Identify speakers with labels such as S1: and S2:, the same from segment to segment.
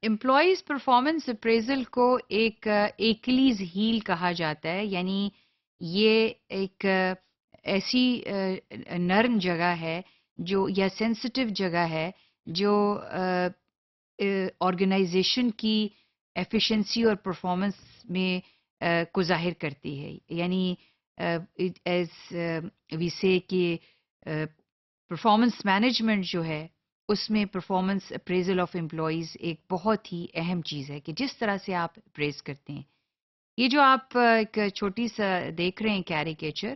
S1: Employees performance appraisal کو ایک eclairs heel کہا جاتا ہے، یعنی یہ ایک ایسی نرم جگہ ہے جو یا سینسٹیو جگہ ہے جو آرگنائزیشن کی ایفیشنسی اور پرفارمنس میں کو ظاہر کرتی ہے، یعنی ایز وی سے کہ پرفارمنس مینجمنٹ جو ہے اس میں پرفارمنس اپریزل آف امپلائیز ایک بہت ہی اہم چیز ہے کہ جس طرح سے آپ اپریز کرتے ہیں. یہ جو آپ ایک چھوٹی سا دیکھ رہے ہیں کیریکیچر،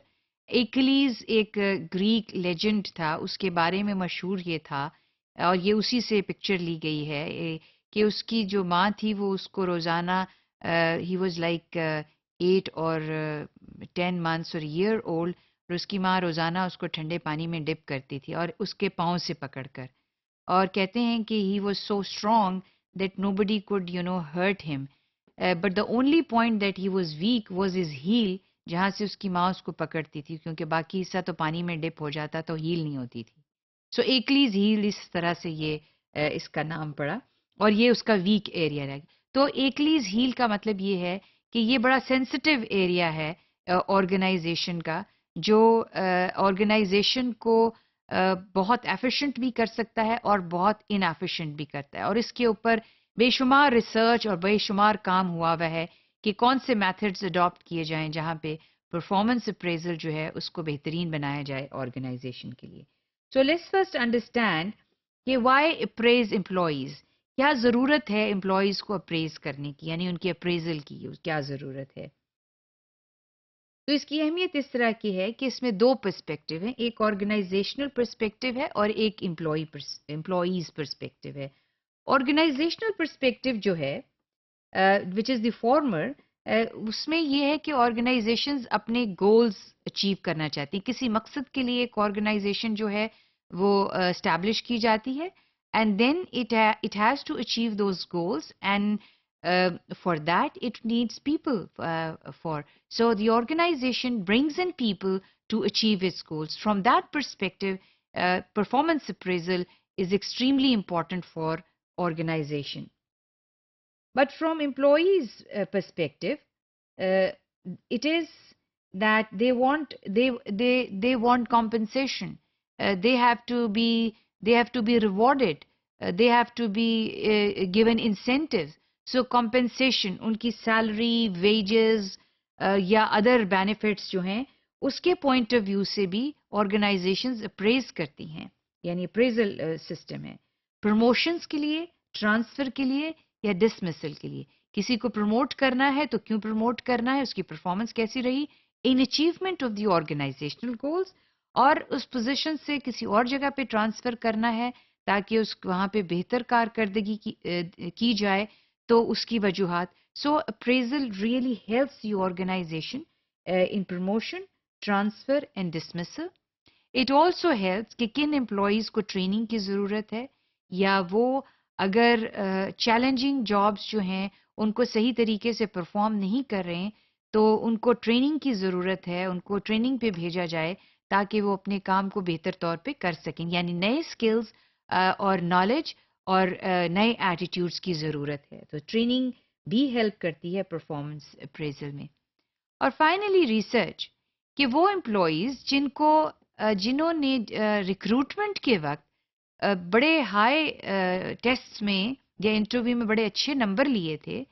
S1: ایکلیز ایک گریک لیجنڈ تھا، اس کے بارے میں مشہور یہ تھا اور یہ اسی سے پکچر لی گئی ہے کہ اس کی جو ماں تھی وہ اس کو روزانہ ہی واز لائک 8 اور 10 months اور ایئر اولڈ، اور اس کی ماں روزانہ اس کو ٹھنڈے پانی میں ڈپ کرتی تھی اور اس کے پاؤں سے پکڑ کر، اور کہتے ہیں کہ he was so strong that nobody could hurt him, but the only point that he was weak was his heel, جہاں سے اس کی ماں اس کو پکڑتی تھی کیونکہ باقی حصہ تو پانی میں ڈپ ہو جاتا تو ہیل نہیں ہوتی تھی. سو ایکلیز ہیل اس طرح سے یہ اس کا نام پڑا اور یہ اس کا ویک ایریا رہ گیا. تو ایکلیز ہیل کا مطلب یہ ہے کہ یہ بڑا سینسٹیو ایریا ہے آرگنائزیشن کا، جو آرگنائزیشن کو بہت ایفیشینٹ بھی کر سکتا ہے اور بہت ان ایفیشینٹ بھی کرتا ہے، اور اس کے اوپر بے شمار ریسرچ اور بے شمار کام ہوا ہوا ہے کہ کون سے میتھڈز اڈاپٹ کیے جائیں جہاں پہ پرفارمنس اپریزل جو ہے اس کو بہترین بنایا جائے آرگنائزیشن کے لیے. سو لیٹس فرسٹ انڈرسٹینڈ کہ وائی اپریز امپلائیز، کیا ضرورت ہے امپلائیز کو اپریز کرنے کی، یعنی ان کی اپریزل کی کیا ضرورت ہے. تو اس کی اہمیت اس طرح کی ہے کہ اس میں دو پرسپیکٹو ہیں، ایک آرگنائزیشنل پرسپیکٹو ہے اور ایک امپلائیز پرسپیکٹو ہے. آرگنائزیشنل پرسپیکٹو جو ہے وچ از دی فارمر، اس میں یہ ہے کہ آرگنائزیشنز اپنے گولز اچیو کرنا چاہتی ہیں، کسی مقصد کے لیے ایک آرگنائزیشن جو ہے وہ اسٹیبلش کی جاتی ہے، and then it has to achieve those goals, and for that it needs people so the organization brings in people to achieve its goals. From that perspective, performance appraisal is extremely important for organization. But from employees perspective, it is that they want compensation. They have to be rewarded. They have to be given incentives. So compensation, ان کی salary, wages یا other benefits جو ہیں اس کے point of view سے بھی organisations appraise کرتی ہیں، یعنی اپریزل سسٹم ہے. پروموشنز کے لیے، ٹرانسفر کے لیے یا ڈسمسل کے لیے. کسی کو پروموٹ کرنا ہے تو کیوں پروموٹ کرنا ہے، اس کی پرفارمنس کیسی رہی in achievement of the organisational goals, اور اس پوزیشن سے کسی اور جگہ پہ ٹرانسفر کرنا ہے تاکہ وہاں پہ بہتر کارکردگی کی جائے تو اس کی وجوہات. So appraisal really helps you organisation in promotion, transfer and dismissal. It also helps کہ کن امپلائیز کو ٹریننگ کی ضرورت ہے، یا وہ اگر چیلنجنگ جابس جو ہیں ان کو صحیح طریقے سے پرفارم نہیں کر رہے ہیں تو ان کو ٹریننگ کی ضرورت ہے، ان کو ٹریننگ پہ بھیجا جائے تاکہ وہ اپنے کام کو بہتر طور پہ کر سکیں، یعنی نئے اسکلز اور نالج اور نئے ایٹیٹیوڈس کی ضرورت ہے. تو ٹریننگ بھی ہیلپ کرتی ہے پرفارمنس اپریزل میں. اور فائنلی ریسرچ کہ وہ امپلائیز جنہوں نے ریکروٹمنٹ کے وقت بڑے ہائی ٹیسٹ میں یا انٹرویو میں بڑے اچھے نمبر لیے تھے،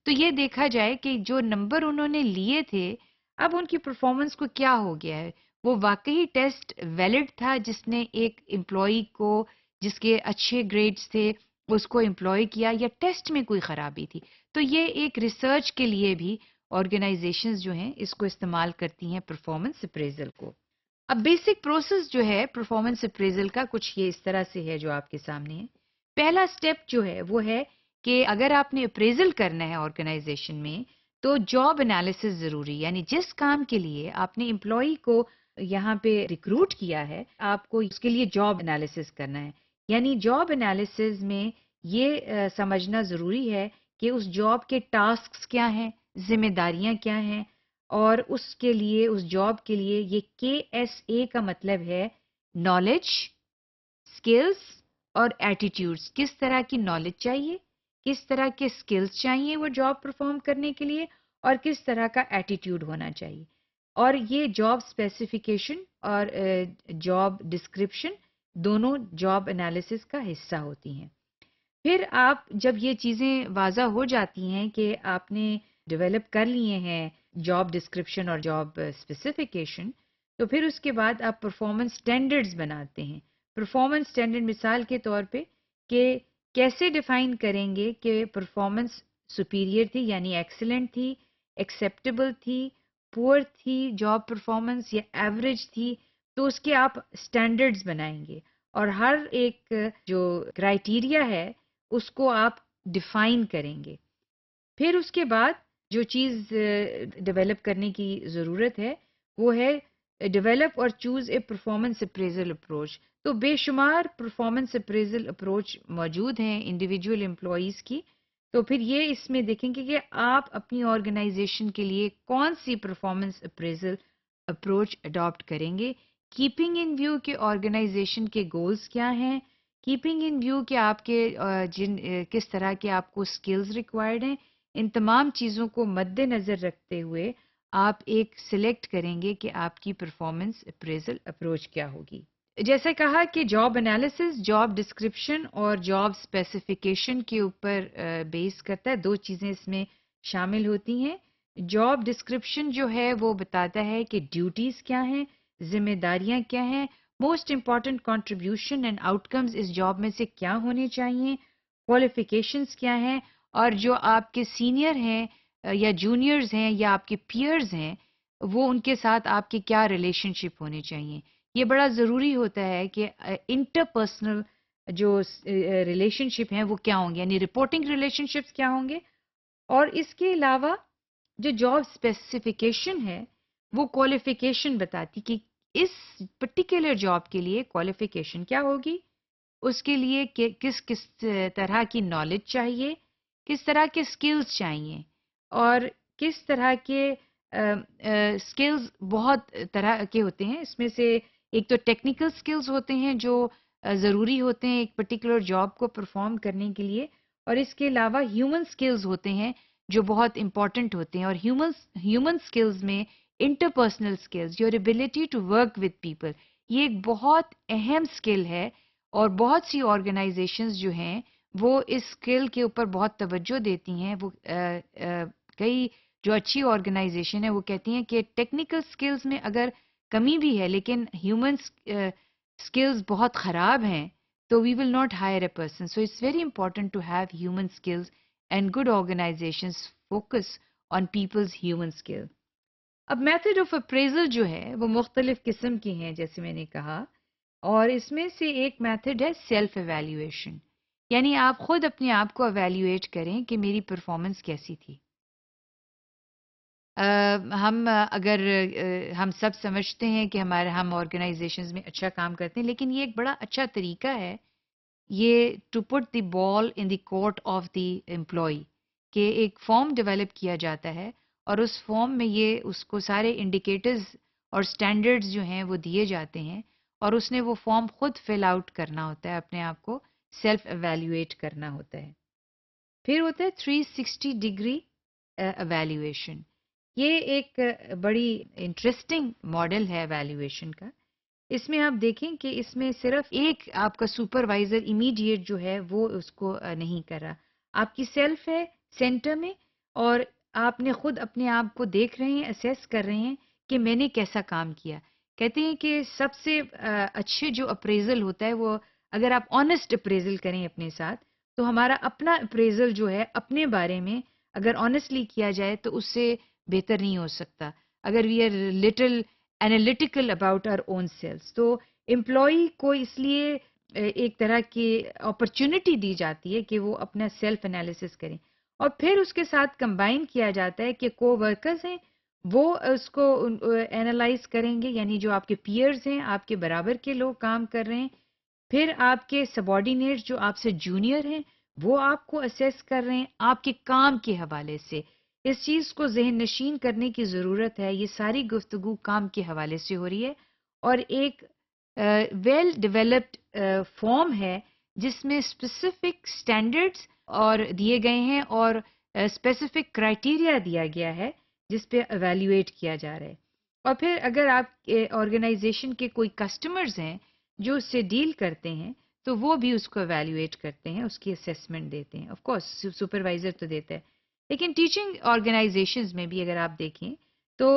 S1: تو یہ دیکھا جائے کہ جو نمبر انہوں نے لیے تھے اب ان کی پرفارمنس کو کیا ہو گیا ہے. وہ واقعی ٹیسٹ ویلڈ تھا جس نے ایک امپلائی کو جس کے اچھے گریڈز تھے اس کو امپلائی کیا، یا ٹیسٹ میں کوئی خرابی تھی. تو یہ ایک ریسرچ کے لیے بھی آرگنائزیشنز جو ہیں اس کو استعمال کرتی ہیں پرفارمنس اپریزل کو. اب بیسک پروسیس جو ہے پرفارمنس اپریزل کا کچھ یہ اس طرح سے ہے جو آپ کے سامنے ہے. پہلا سٹیپ جو ہے وہ ہے کہ اگر آپ نے اپریزل کرنا ہے آرگنائزیشن میں تو جاب انالیسس ضروری، یعنی جس کام کے لیے آپ نے امپلائی کو یہاں پہ ریکروٹ کیا ہے آپ کو اس کے لیے جاب انالیسس کرنا ہے. یعنی جاب انالیسس میں یہ سمجھنا ضروری ہے کہ اس جاب کے ٹاسکس کیا ہیں، ذمہ داریاں کیا ہیں، اور اس کے لیے اس جاب کے لیے یہ KSA کا مطلب ہے نالج، اسکلز اور ایٹیٹیوڈس. کس طرح کی نالج چاہیے، کس طرح کے اسکلز چاہیے وہ جاب پرفارم کرنے کے لیے اور کس طرح کا ایٹیٹیوڈ ہونا چاہیے. اور یہ جاب اسپیسیفیکیشن اور جاب ڈسکرپشن دونوں جاب انالیسس کا حصہ ہوتی ہیں. پھر آپ جب یہ چیزیں واضح ہو جاتی ہیں کہ آپ نے ڈیولپ کر لیے ہیں جاب ڈسکرپشن اور جاب اسپیسیفیکیشن، تو پھر اس کے بعد آپ پرفارمنس اسٹینڈرڈز بناتے ہیں. پرفارمنس اسٹینڈرڈ مثال کے طور پہ کہ کیسے ڈیفائن کریں گے کہ پرفارمنس سپیریئر تھی یعنی ایکسیلنٹ تھی، ایکسیپٹیبل تھی، پور تھی جاب پرفارمنس یا ایوریج تھی. تو اس کے آپ اسٹینڈرڈز بنائیں گے اور ہر ایک جو کرائیٹیریا ہے اس کو آپ ڈیفائن کریں گے. پھر اس کے بعد جو چیز ڈیولپ کرنے کی ضرورت ہے وہ ہے ڈیولپ اور choose a performance appraisal approach. تو بے شمار پرفارمنس اپریزل اپروچ موجود ہیں انڈیویجول امپلائیز کی. تو پھر یہ اس میں دیکھیں گے کہ آپ اپنی آرگنائزیشن کے لیے کون سی پرفارمنس اپریزل اپروچ اڈاپٹ کریں گے، کیپنگ ان ویو کہ آرگنائزیشن کے گولز کیا ہیں، کیپنگ ان ویو کہ آپ کے کس طرح کے آپ کو اسکلز ریکوائرڈ ہیں. ان تمام چیزوں کو مد نظر رکھتے ہوئے آپ ایک سلیکٹ کریں گے کہ آپ کی پرفارمنس اپریزل اپروچ کیا ہوگی. جیسا کہا کہ جاب انالیسس جاب ڈسکرپشن اور جاب اسپیسیفیکیشن کے اوپر بیس کرتا ہے. دو چیزیں اس میں شامل ہوتی ہیں. جاب ڈسکرپشن جو ہے وہ بتاتا ہے کہ ڈیوٹیز کیا ہیں، ذمہ داریاں کیا ہیں، most important contribution and outcomes اس جاب میں سے کیا ہونے چاہیے، کوالیفیکیشنز کیا ہیں، اور جو آپ کے سینئر ہیں یا جونیئرز ہیں یا آپ کے پیئرز ہیں وہ ان کے ساتھ آپ کے کیا ریلیشن شپ ہونے چاہیے. یہ بڑا ضروری ہوتا ہے کہ انٹر پرسنل جو ریلیشن شپ ہیں وہ کیا ہوں گے، یعنی رپورٹنگ ریلیشن شپس کیا ہوں گے. اور اس کے علاوہ جو جاب اسپیسیفیکیشن ہے وہ کوالیفیکیشن بتاتی کہ اس پرٹیکولر جاب کے لیے کوالیفیکیشن کیا ہوگی، اس کے لیے کس کس طرح کی نالج چاہیے، کس طرح کے اسکلز چاہیے، اور کس طرح کے اسکلز بہت طرح کے ہوتے ہیں. اس میں سے ایک تو ٹیکنیکل اسکلز ہوتے ہیں جو ضروری ہوتے ہیں ایک پرٹیکولر جاب کو پرفارم کرنے کے لیے، اور اس کے علاوہ ہیومن اسکلز ہوتے ہیں جو بہت امپورٹنٹ ہوتے ہیں. اور ہیومن اسکلز میں interpersonal skills, your ability to work with people, یہ ایک بہت اہم اسکل ہے. اور بہت سی آرگنائزیشنز جو ہیں وہ اس اسکل کے اوپر بہت توجہ دیتی ہیں. وہ کئی جو اچھی آرگنائزیشن ہے وہ کہتی ہیں کہ ٹیکنیکل اسکلز میں اگر کمی بھی ہے لیکن ہیومن اسکلز بہت خراب ہیں تو we will not hire a person. So it's very important to have human skills and good organisations focus on people's human skill. اب میتھڈ آف اپریزل جو ہے وہ مختلف قسم کی ہیں جیسے میں نے کہا، اور اس میں سے ایک میتھڈ ہے سیلف ایویلیویشن، یعنی آپ خود اپنے آپ کو ایویلیویٹ کریں کہ میری پرفارمنس کیسی تھی. اگر ہم سب سمجھتے ہیں کہ ہم آرگنائزیشنز میں اچھا کام کرتے ہیں، لیکن یہ ایک بڑا اچھا طریقہ ہے یہ to put the ball in the court of the employee, کہ ایک فارم ڈیولپ کیا جاتا ہے اور اس فارم میں یہ اس کو سارے انڈیکیٹرز اور اسٹینڈرڈز جو ہیں وہ دیے جاتے ہیں اور اس نے وہ فارم خود فل آؤٹ کرنا ہوتا ہے، اپنے آپ کو سیلف ایویلیویٹ کرنا ہوتا ہے. پھر ہوتا ہے 360 ڈگری ایویلیویشن. یہ ایک بڑی انٹرسٹنگ ماڈل ہے ایویلیویشن کا. اس میں آپ دیکھیں کہ اس میں صرف ایک آپ کا سپروائزر امیڈیٹ جو ہے وہ اس کو نہیں کر رہا، آپ کی سیلف ہے سینٹر میں اور آپ نے خود اپنے آپ کو دیکھ رہے ہیں، اسیس کر رہے ہیں کہ میں نے کیسا کام کیا. کہتے ہیں کہ سب سے اچھے جو اپریزل ہوتا ہے وہ اگر آپ آنےسٹ اپریزل کریں اپنے ساتھ، تو ہمارا اپنا اپریزل جو ہے اپنے بارے میں اگر آنےسٹلی کیا جائے تو اس سے بہتر نہیں ہو سکتا. اگر we are little analytical about our own selves, تو امپلائی کو اس لیے ایک طرح کی اپرچونٹی دی جاتی ہے کہ وہ اپنا سیلف انالیسس کریں، اور پھر اس کے ساتھ کمبائن کیا جاتا ہے کہ کو ورکرز ہیں وہ اس کو اینالائز کریں گے، یعنی جو آپ کے پیئرز ہیں، آپ کے برابر کے لوگ کام کر رہے ہیں. پھر آپ کے سبارڈینیٹس جو آپ سے جونیئر ہیں وہ آپ کو اسیس کر رہے ہیں آپ کے کام کے حوالے سے. اس چیز کو ذہن نشین کرنے کی ضرورت ہے. یہ ساری گفتگو کام کے حوالے سے ہو رہی ہے اور ایک ویل ڈیولپڈ فارم ہے جس میں اسپیسیفک اسٹینڈرڈز اور دیے گئے ہیں اور اسپیسیفک کرائٹیریا دیا گیا ہے جس پہ ایویلیویٹ کیا جا رہا ہے. اور پھر اگر آپ آرگنائزیشن کے کوئی کسٹمرز ہیں جو اس سے ڈیل کرتے ہیں تو وہ بھی اس کو ایویلیویٹ کرتے ہیں, اس کی اسیسمنٹ دیتے ہیں. آف کورس سپروائزر تو دیتا ہے, لیکن ٹیچنگ آرگنائزیشنز میں بھی اگر آپ دیکھیں تو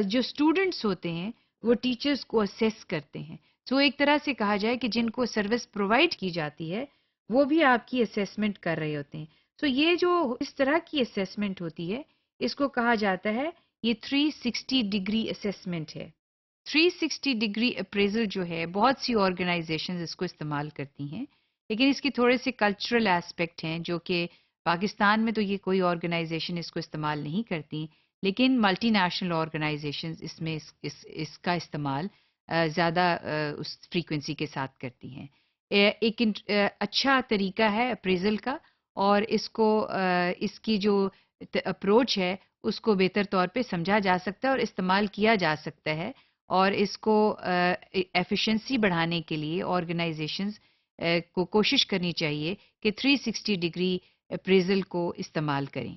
S1: جو اسٹوڈنٹس ہوتے ہیں وہ ٹیچرز کو اسیس کرتے ہیں. سو ایک طرح سے کہا جائے کہ جن کو سروس پرووائڈ کی جاتی ہے وہ بھی آپ کی اسیسمنٹ کر رہے ہوتے ہیں. سو یہ جو اس طرح کی اسیسمنٹ ہوتی ہے اس کو کہا جاتا ہے, یہ 360 ڈگری اسیسمنٹ ہے. 360 ڈگری اپریزل جو ہے بہت سی آرگنائزیشنز اس کو استعمال کرتی ہیں, لیکن اس کی تھوڑے سے کلچرل ایسپیکٹ ہیں جو کہ پاکستان میں تو یہ کوئی آرگنائزیشن اس کو استعمال نہیں کرتی, لیکن ملٹی نیشنل آرگنائزیشنز اس میں اس کا استعمال زیادہ اس فریکوینسی کے ساتھ کرتی ہیں. ایک اچھا طریقہ ہے اپریزل کا, اور اس کو اس کی جو اپروچ ہے اس کو بہتر طور پہ سمجھا جا سکتا ہے اور استعمال کیا جا سکتا ہے, اور اس کو ایفیشنسی بڑھانے کے لیے آرگنائزیشنز کو کوشش کرنی چاہیے کہ 360 ڈگری اپریزل کو استعمال کریں.